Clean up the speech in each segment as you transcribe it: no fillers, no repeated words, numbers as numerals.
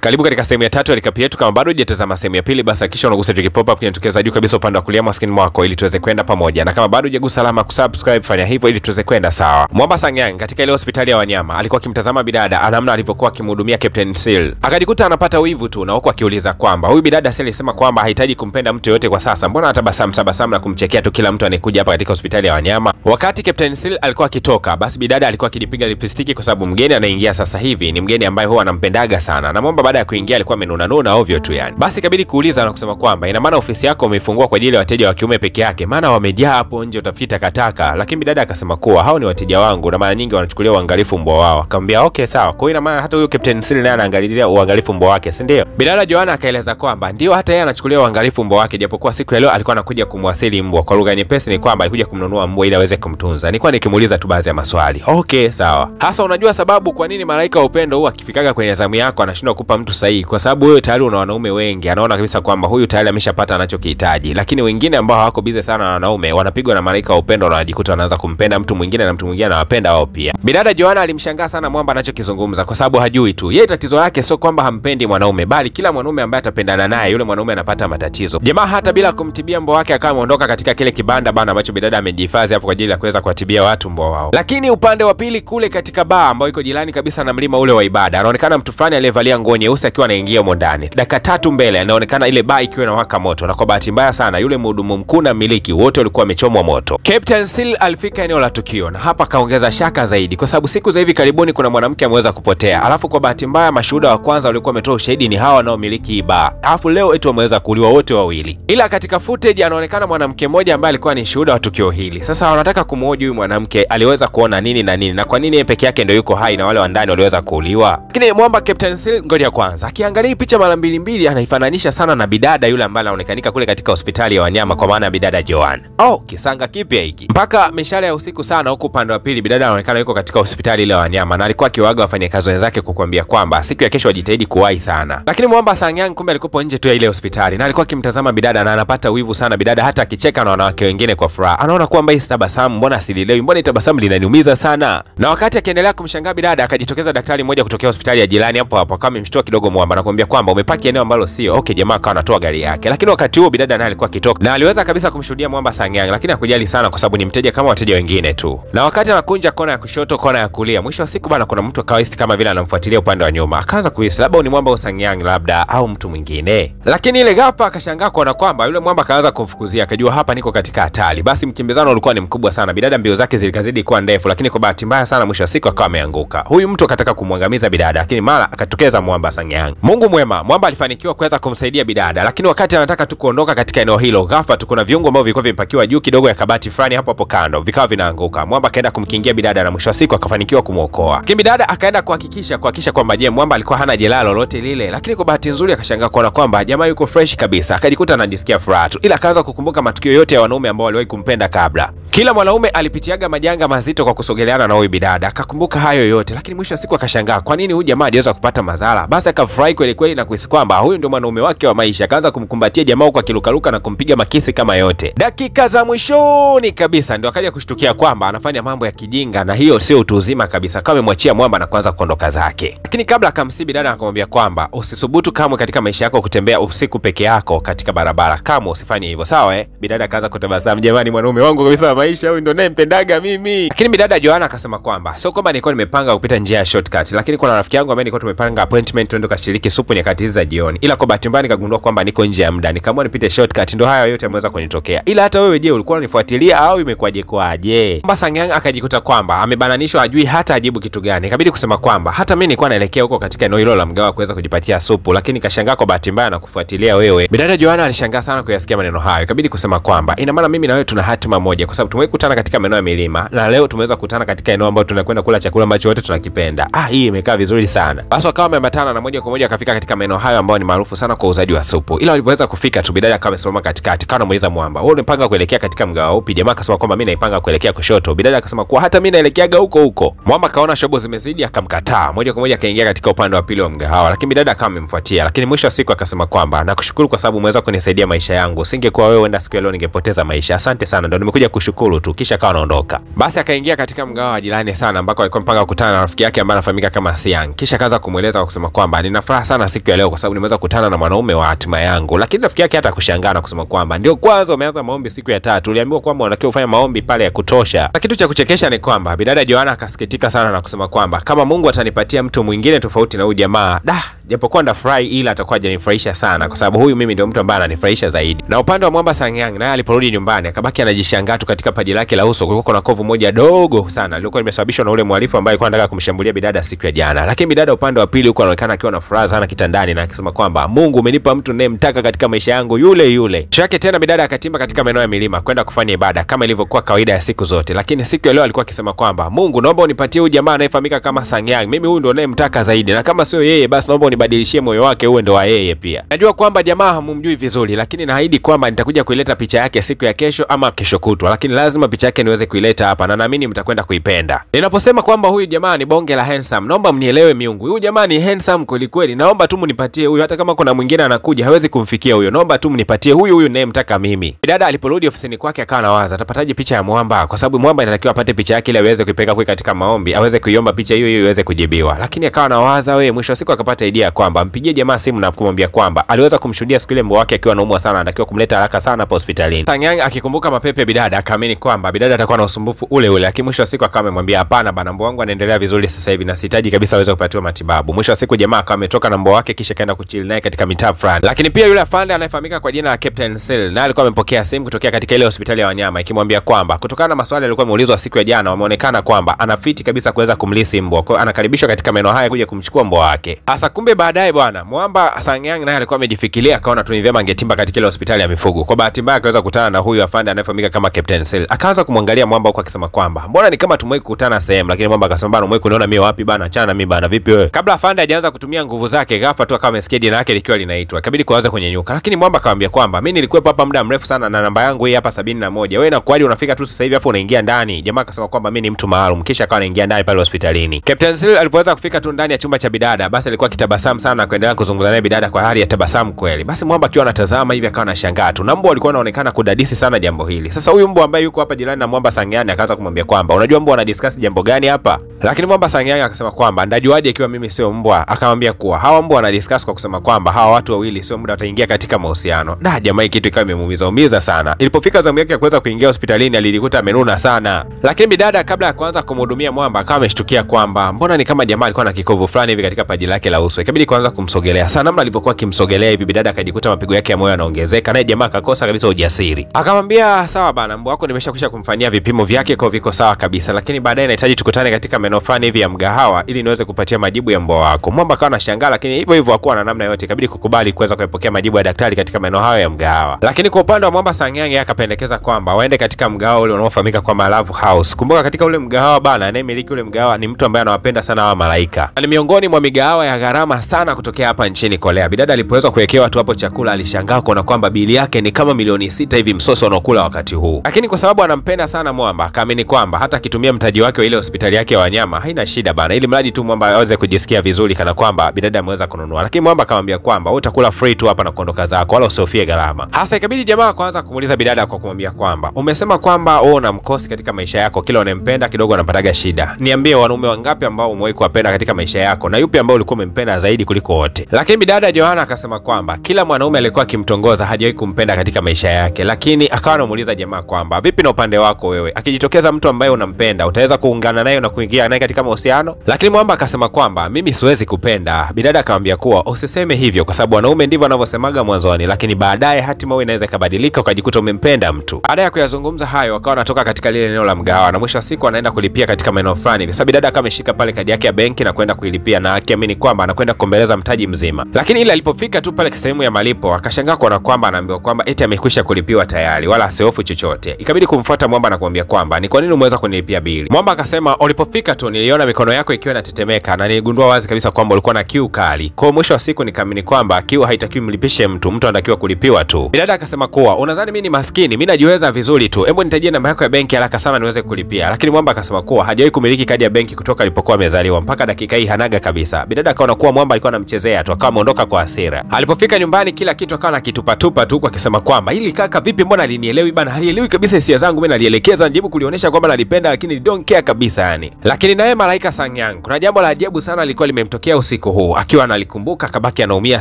Karibu katika sehemu ya 3 ya recap yetu. Kama bado hujatazama sehemu ya pili, basi hakikisha unagusa pop up kinatokeza juu kabisa upande wa kulia mwa screen mwako ili tuweze kwenda pamoja. Na kama bado hujagusa alama kusubscribe, fanya hivyo ili tuweze kwenda sawa. Mwamba Sangyang katika ile hospitali ya wanyama alikuwa akimtazama bidada namna alivyokuwa akimhudumia Captain Seal. Akajikuta anapata wivu tu na huko akiuliza kwamba huyu bidada Seal alisema kwamba hahitaji kumpenda mtu yote kwa sasa. Mbona anatabasamu na kumchekea tu kila mtu anayekuja hapa katika hospitali ya wanyama? Wakati Captain Seal alikuwa akitoka, basi bidada alikuwa akijipiga lipstick kwa sababu mgeni anaingia sasa hivi ni mgeni ambaye huwa anampendaga sana. Na Mwamba baada ya kuingia alikuwa amenuna ovyo tu yani. Basi ikabidi kuuliza na kusema kwamba ina maana ofisi yako umeifungua kwa ajili ya wateja wa kiume peke yake, maana wamejaa hapo nje utafikiri takataka. Lakini bidada akasema kuwa hao ni wateja wangu na mara nyingi wanachukulia uangalifu mbwa wao. Akamwambia okay sawa. Kwa hiyo ina maana hata huyo Captain Seal naye anaangalia uangalifu mbwa wake, si ndio? Bidada Joanna akaeleza kwamba ndio hata yeye anachukulia uangalifu mbwa wake, japokuwa siku ya leo alikuwa anakuja kumwasili mbwa. Kwa lugha nyepesi ni kwamba alikuja kumnunua mbwa ili aweze kumtunza. Nilikuwa nikimuuliza tu baadhi ya maswali. Okay sawa. Hasa unajua sababu kwa nini malaika wa upendo huwa akifikaga kwenye zamu yako anashindwa kukupa mtu sahihi? Kwa sababu wewe tayari una wanaume wengi, anaona kabisa kwamba huyu tayari ameshapata anachokihitaji. Lakini wengine ambao hawako busy sana na wanaume wanapigwa na malaika wa upendo na wanajikuta wanaanza kumpenda mtu mwingine na mtu mwingine anawapenda wao pia. Bidada Joanna alimshangaa sana Mwamba anachokizungumza kwa sababu hajui tu. Yeye tatizo lake sio kwamba hampendi mwanaume, bali kila mwanaume ambaye atapendana naye yule mwanaume anapata matatizo. Jamaa hata bila kumtibia mbwa wake akawa ameondoka katika kile kibanda bana ambacho bidada amejihifadhi hapo kwa ajili ya kuweza kuwatibia watu mbwa wao. Lakini upande wa pili kule katika baa ambayo iko jirani kabisa na mlima ule wa ibada, anaonekana mtu fulani aliyevalia nguo nyeusi akiwa anaingia humo ndani. Dakika 3 mbele anaonekana ile baa ikiwa inawaka moto, na kwa bahati mbaya sana yule mhudumu mkuu na mmiliki wote walikuwa wamechomwa moto. Captain Seal alifika eneo la tukio na hapa kaongeza shaka zaidi kwa sababu siku za hivi karibuni kuna mwanamke ameweza kupotea. Alafu kwa bahati mbaya mashuhuda wa kwanza walikuwa wametoa ushahidi ni hawa wanaomiliki baa. Alafu leo eti wameweza kuuliwa wote wawili. Ila katika footage anaonekana mwanamke mmoja ambaye alikuwa ni shuhuda wa tukio hili. Sasa wanataka kumhoji huyu mwanamke aliweza kuona nini na kwa nini yeye peke yake ndio yuko hai na wale wa ndani waliweza kuuliwa. Lakini Mwamba Captain Seal ngoja kwanza akiangalia picha mara mbili anaifananisha sana na bidada yule ambaye anaonekanika kule katika hospitali ya wanyama, kwa maana bidada Joanna. Kisanga kipya hiki. Mpaka mishale ya usiku sana huko upande wa pili bidada anaonekana yuko katika hospitali ile ya wanyama na alikuwa akiwaaga wafanyakazi wenzake kukuambia kwamba siku ya kesho wajitahidi kuwahi sana. Lakini Mwamba Sangyang kumbe alikuwa nje tu ya ile hospitali na alikuwa akimtazama bidada na anapata wivu sana bidada, hata akicheka na wanawake wengine kwa furaha. Anaona kwamba hii tabasamu mbona asilielewi, mbona tabasamu linaniumiza sana. Na wakati akiendelea kumshangaa bidada akajitokeza daktari mmoja kutokea hospitali ya jirani hapo kama amemshtua kidogo Mwamba na kumwambia kwamba umepaki eneo ambalo sio. Okay jamaa akawa anatoa gari yake. Lakini wakati huo bidada naye alikuwa akitoka na aliweza kabisa kumshuhudia Mwamba Sangyang, lakini hakujali sana kwa sababu ni mteja kama wateja wengine tu. Na wakati anakunja kona ya kushoto kona ya kulia, mwisho wa siku bana kuna mtu akawahisi kama vile anamfuatilia upande wa nyuma. Akaanza kuhisi labda ni Mwamba Sangyang labda au mtu mwingine. Lakini ile ghafla akashangaa kuona kwamba yule Mwamba akaanza kumfukuzia, akajua hapa niko katika hatari. Basi mkimbizano ulikuwa ni mkubwa sana. Bidada mbio zake zilikazidi kuwa ndefu, lakini kwa bahati mbaya sana mwisho wa siku akawa ameanguka. Huyu mtu akataka kumwangamiza bidada, lakini mara akatokeza Mwamba Sangyang. Mungu mwema, Mwamba alifanikiwa kuweza kumsaidia bidada, lakini wakati anataka tu kuondoka katika eneo hilo, ghafla tu kuna viungo ambavyo vilikuwa vimepakiwa juu kidogo ya kabati fulani hapo kando, vikawa vinaanguka. Mwamba akaenda kumkingia bidada na mwisho wa siku akafanikiwa kumuokoa. Lakini bidada akaenda kuhakikisha kwamba je, Mwamba alikuwa hana jeraha lolote lile, lakini kwa bahati nzuri akashangaa kuona kwamba jamaa yuko fresh kabisa. Akajikuta anajisikia furaha tu, ila akaanza kukumbuka matukio yote ya wanaume ambao waliwahi kumpenda kabla. Kila mwanaume alipitiaga majanga mazito kwa kusogeleana na huyu bidada. Akakumbuka hayo yote, lakini mwisho wa siku akashangaa kwa nini huyu jamaa aliweza kupata madhara. Basi akafurahi kweli na kuhisi kwamba huyu ndio mwanaume wake wa maisha. Akaanza kumkumbatia jamaa huko akilukaluka na kumpiga makisi kama yote. Dakika za mwishoni kabisa ndio akaja kushtukia kwamba anafanya mambo ya kijinga na hiyo sio utu uzima kabisa. Kama amemwachia Mwamba na kuanza kuondoka zake. Lakini kabla akamsibi dada akamwambia kwamba usisubutu kamwe katika maisha yako kutembea usiku peke yako katika barabara. Kama usifanye hivyo, sawa Bidada akaanza kutabasamu, jamani mwanaume wangu kabisa wa maisha huyu ndio ninayempendaga mimi. Lakini bidada Joanna akasema kwamba sio kwamba nilikuwa nimepanga kupita njia ya shortcut, lakini kuna rafiki yangu ambaye nilikuwa tumepanga appointment twende kashiriki supu nyakati hizi za jioni. Ila kwa bahati mbaya nikagundua kwamba niko nje ya muda, nikaamua nipite shortcut. Ndio haya yote yameweza kunitokea. Ila hata wewe je, ulikuwa unifuatilia au imekwaje kwaje? Mwamba Sangyang akajikuta kwamba amebananishwa, ajui hata ajibu kitu gani. Ikabidi kusema kwamba hata mimi nilikuwa naelekea huko katika eneo hilo la mgawa kuweza kujipatia supu, lakini kashangaa kwa bahati mbaya na kufuatilia wewe. Bidada Joanna alishangaa sana kuyasikia maneno hayo. Ikabidi kusema kwamba ina maana mimi na wewe tuna hatima moja, kwa sababu tumekutana katika maeneo ya milima na leo tumeweza kukutana katika eneo ambalo tunakwenda kula chakula ambacho wote tunakipenda. Hii imekaa vizuri sana. Basi wakawa wameambatana na moja kwa moja akafika katika maeneo hayo ambayo ni maarufu sana kwa uuzaji wa supu. Ila walipoweza kufika tu bidada akawa amesimama katikati. Kana muuliza Mwamba, wewe unapanga kuelekea katika mgawa upi? Jamaa akasema kwamba mimi naipanga kuelekea kushoto. Bidada akasema kwa hata mimi naelekeaga huko. Mwamba kaona shobo zimezidi akamkataa. Moja kwa moja akaingia katika upande wa pili wa mgahawa. Lakini bidada akawa amemfuatia. Lakini mwisho wa siku akasema kwamba nakushukuru kwa sababu umeweza kunisaidia maisha yangu. Singekuwa wewe wenda siku leo ningepoteza maisha. Asante sana, ndio nimekuja kushukuru tu. Kisha akawa anaondoka. Basi akaingia katika mgahawa jirani sana ambako alikuwa mpanga kukutana na rafiki yake ambaye anafahamika kama Siang. Kisha akaanza kumueleza kwa kusema kwamba kwamba nina furaha sana siku ya leo kwa sababu nimeweza kukutana na mwanaume wa hatima yangu. Lakini rafiki yake hata kushangaa na kusema kwamba ndio kwanza umeanza maombi siku ya 3, uliambiwa kwamba unatakiwa ufanye maombi pale ya kutosha. Na kitu cha kuchekesha ni kwamba bidada Joanna akasikitika sana na kusema kwamba kama Mungu atanipatia mtu mwingine tofauti na huyu jamaa, japokuwa ndafurahi ila atakuwa hajanifurahisha sana kwa sababu huyu mimi ndio mtu ambaye ananifurahisha zaidi. Na upande wa Mwamba Sangyang naye aliporudi nyumbani akabaki anajishangaa tu katika paji lake la uso kulikuwa na kovu moja dogo sana lilikuwa limesababishwa na ule mhalifu ambaye alikuwa anataka kumshambulia bidada siku ya jana. Lakini bidada upande wa pili huko anaonekana akiwa na furaha sana kitandani na akisema kwamba Mungu umenipa mtu ninayemtaka katika maisha yangu yule yule. Kesho yake tena bidada akatimba katika maeneo ya milima kwenda kufanya ibada kama ilivyokuwa kawaida ya siku zote. Lakini siku ya leo alikuwa akisema kwamba Mungu naomba unipatie huyu jamaa anayefahamika kama Sangyang. Mimi huyu ndo ninayemtaka zaidi na kama sio yeye basi naomba unibadilishie moyo wake uwe ndo wa yeye pia. Najua kwamba jamaa hamumjui vizuri lakini naahidi kwamba nitakuja kuileta picha yake siku ya kesho ama kesho kutwa. Lakini lazima picha yake niweze kuileta hapa na naamini mtakwenda kuipenda. Ninaposema kwamba huyu jamaa ni bonge la handsome, naomba mnielewe miungu. Huyu jamaa ni handsome kweli kweli. Naomba tu mnipatie huyu hata kama kuna mwingine anakuja hawezi kumfikia huyo. Naomba tu mnipatie huyu ninayemtaka mimi. Bidada aliporudi ofisini kwake akawa anawaza atapataje picha ya Mwamba kwa sababu Mwamba inatakiwa apate picha yake ili aweze kuipeka kwa katika maombi, aweze kuiomba picha hiyo iweze kujibiwa. Lakini akawa anawaza mwisho wa siku akapata idea kwamba mpigie jamaa simu na kumwambia kwamba aliweza kumshuhudia siku ile mbwa wake akiwa anaumwa sana, anatakiwa kumleta haraka sana hapa hospitalini. Sangyang akikumbuka mapepe bidada akaamini kwamba bidada atakuwa na usumbufu ule ule. Lakini mwisho wa siku akawa amemwambia hapana bana, mbwa wangu anaendelea vizuri sasa hivi na sihitaji kabisa aweze kupatiwa matibabu. Mwisho wa siku jamaa akawa ametoka na mbwa wake kisha kaenda kuchill naye katika mitaa fulani. Lakini pia yule afande anayefahamika kwa jina la Captain Seal naye alikuwa amepokea simu kutokea katika ile hospitali ya wanyama ikimwambia kwamba kutokana na maswali alikuwa ameulizwa siku ya jana wameonekana kwamba anafiti kabisa kuweza kumlisi mbwa. Kwa anakaribishwa katika maeneo haya kuja kumchukua mbwa wake. Hasa kumbe baadaye bwana Mwamba Sangyang naye alikuwa amejifikiria akaona tu ni vyema angetimba katika ile hospitali ya mifugo. Kwa bahati mbaya akaweza kukutana na huyu afande anayefahamika kama Captain Seal. Akaanza kumwangalia Mwamba huko akisema kwamba mbona ni kama tumwei kukutana sehemu, lakini Mwamba akasema bana umwei kuniona mimi wapi bana, achana mimi bana, vipi wewe? Kabla afande hajaanza kutumia nguvu zake ghafla tu akawa amesikia jina lake likiwa linaitwa. Ikabidi kuanza kunyanyuka. Lakini Mwamba akamwambia kwamba mimi nilikuwa hapa muda mrefu sana na namba yangu hii hapa 71. Wewe inakuaje unafika tu sasa hivi hapo unaingia ndani? Jamaa akasema kwamba mimi ni mtu maalum kisha akawa anaingia ndani pale hospitalini. Captain Seal alipoweza kufika tu ndani ya chumba cha bidada basi alikuwa kitabasamu sana na kuendelea kuzungumza naye bidada kwa hali ya tabasamu kweli. Basi Mwamba akiwa anatazama hivi akawa anashangaa tu. Na mbwa alikuwa anaonekana kudadisi sana jambo hili. Sasa huyu mbwa ambaye yuko hapa jirani na Mwamba Sangyang akaanza kumwambia kwamba unajua mbwa anadiscuss jambo gani hapa? Lakini Mwamba Sangyang akasema kwamba ndajuaje ikiwa mimi sio mbwa? Akamwambia kuwa hawa mbwa wanadiscuss kwa kusema kwamba hawa watu wawili sio muda wataingia katika mahusiano. Jamaa kitu ikawa imemuumiza sana. Ilipofika zamu yake ya kuweza kuingia hospitalini alilikuta amenuna sana. Lakini bidada kabla ya kuanza kumhudumia Mwamba akawa ameshtukia kwamba mbona ni kama jamaa alikuwa na kikovu fulani hivi katika paji lake la uso. Ikabidi kuanza kumsogelea. Sana namna alivyokuwa akimsogelea hivi bidada akajikuta mapigo yake ya moyo yanaongezeka naye jamaa akakosa kabisa ujasiri. Akamwambia sawa bana, mbwa wako nimeshakwisha kumfanyia vipimo vyake kwa viko sawa kabisa, lakini baadaye nahitaji tukutane katika maeneo fulani hivi ya mgahawa ili niweze kupatia majibu ya mbwa wako. Mwamba akawa anashangaa lakini hivyo hivyo hakuwa na namna yote, ikabidi kukubali kuweza kupokea majibu ya daktari katika maeneo hayo ya mgahawa. Lakini kwa upande wa Mwamba Sangyang akapendekeza kwamba waende katika mgahawa ule unaofahamika kama Love House. Kumbuka katika ule mgahawa bana anayemiliki ule mgahawa ni mtu ambaye anawapenda sana hawa malaika. Ni miongoni mwa migahawa ya gharama sana kutokea hapa nchini Korea. Bidada alipoweza kuwekewa tu hapo chakula alishangaa kuona kwamba bili yake ni kama milioni 6 hivi msoso unaokula wakati huu. Lakini kwa sababu anampenda sana Mwamba akaamini kwamba hata akitumia mtaji wake wa ile hospitali yake ya wanyama haina shida bana, ili mradi tu Mwamba aweze kujisikia vizuri kana kwamba bidada ameweza kununua. Lakini Mwamba akamwambia kwamba wewe utakula free tu hapa na kuondoka zako wala usihofie gharama. Hasa ikabidi jamaa kwanza kumuuliza bidada kwa kumwambia kwamba umesema kwamba wewe una mkosi katika maisha yako, kila unempenda kidogo anapataga shida. Niambie wanaume wangapi ambao umewahi kuwapenda katika maisha yako na yupi ambao ulikuwa umempenda zaidi kuliko wote? Lakini bidada Joanna akasema kwamba kila mwanaume alikuwa akimtongoza hajawahi kumpenda katika maisha yake. Lakini akawa anamuuliza jamaa kwamba vipi na upande wako wewe? Akijitokeza mtu ambaye unampenda utaweza kuungana naye na kuingia naye katika mahusiano? Lakini Mwamba akasema kwamba mimi siwezi kupenda. Bidada akamwambia kuwa usiseme hivyo kwa sababu wanaume ndivyo wanavyosemaga mwanzoni, lakini baadaye hatima inaweza ikabadilika ukajikuta umempenda mtu. Baada ya kuyazungumza hayo akawa anatoka katika lile eneo la mgahawa na mwisho wa siku anaenda kulipia katika maeneo fulani. Sasa bidada akawa ameshika pale kadi yake ya benki na kwenda kuilipia na akiamini kwamba anakwenda kuombeleza mtaji mzima. Lakini ile alipofika tu pale sehemu ya malipo akashangaa kuona kwamba anaambiwa kwamba eti amekwisha kulipiwa tayari wala asihofu chochote. Ikabidi kumfuata Mwamba na kumwambia kwamba ni kwa nini umeweza kunilipia bili? Mwamba akasema ulipofika tu niliona mikono yako ikiwa inatetemeka na niligundua wazi kabisa kwamba ulikuwa na kiu kali. Kwa mwisho wa siku nikaamini kwamba kiu haitakiwi mlipishe mtu anatakiwa kulipiwa tu. Bidada akasema kuwa unadhani mimi ni maskini? Mimi najiweza vizuri tu. Hebu nitajie namba yako ya benki haraka sana niweze kulipia. Lakini Mwamba akasema kuwa hajawahi kumiliki kadi ya benki kutoka alipokuwa amezaliwa mpaka dakika hii hanaga kabisa. Bidada akaona kuwa Mwamba Mwamba alikuwa anamchezea tu, akawa ameondoka kwa hasira. Alipofika nyumbani kila kitu akawa anakitupa tu, akisema kwamba hili kaka vipi, mbona alinielewi bana, halielewi kabisa hisia zangu mimi, nalielekeza najaribu kulionyesha kwamba nalipenda lakini don't care kabisa yani. Lakini naye Malaika Sangyang kuna jambo la ajabu sana alikuwa limemtokea usiku huu, akiwa analikumbuka kabaki anaumia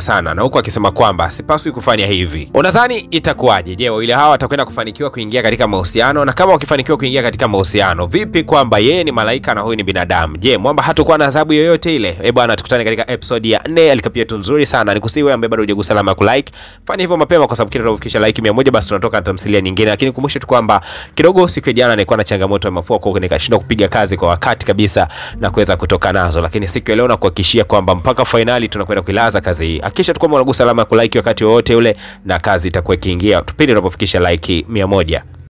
sana, na huko akisema kwamba sipaswi kufanya hivi. Unadhani itakuwaje? Je, wawili hawa watakwenda kufanikiwa kuingia katika mahusiano? Na kama wakifanikiwa kuingia katika mahusiano, vipi kwamba yeye ni malaika na huyu ni binadamu? Je, Mwamba hatakuwa na adhabu yoyote ile? Bwana, tukutane katika episode ya 4 alikapia tu nzuri sana. Nikusihi wewe ambaye bado hujagusa alama ya kulike, fanya hivyo mapema kwa sababu kile tunafikisha like 100 basi tunatoka na tamthilia nyingine. Lakini kumbusha tu kwamba kidogo siku ya jana nilikuwa na changamoto ya mafua, kwa hiyo nikashindwa kupiga kazi kwa wakati kabisa na kuweza kutoka nazo, lakini siku ya leo na kuhakikishia kwamba mpaka finali tunakwenda kuilaza kazi hii. Hakikisha tu kwamba unagusa alama ya kulike wakati wote ule na kazi itakuwa ikiingia tupindi tunapofikisha like 100.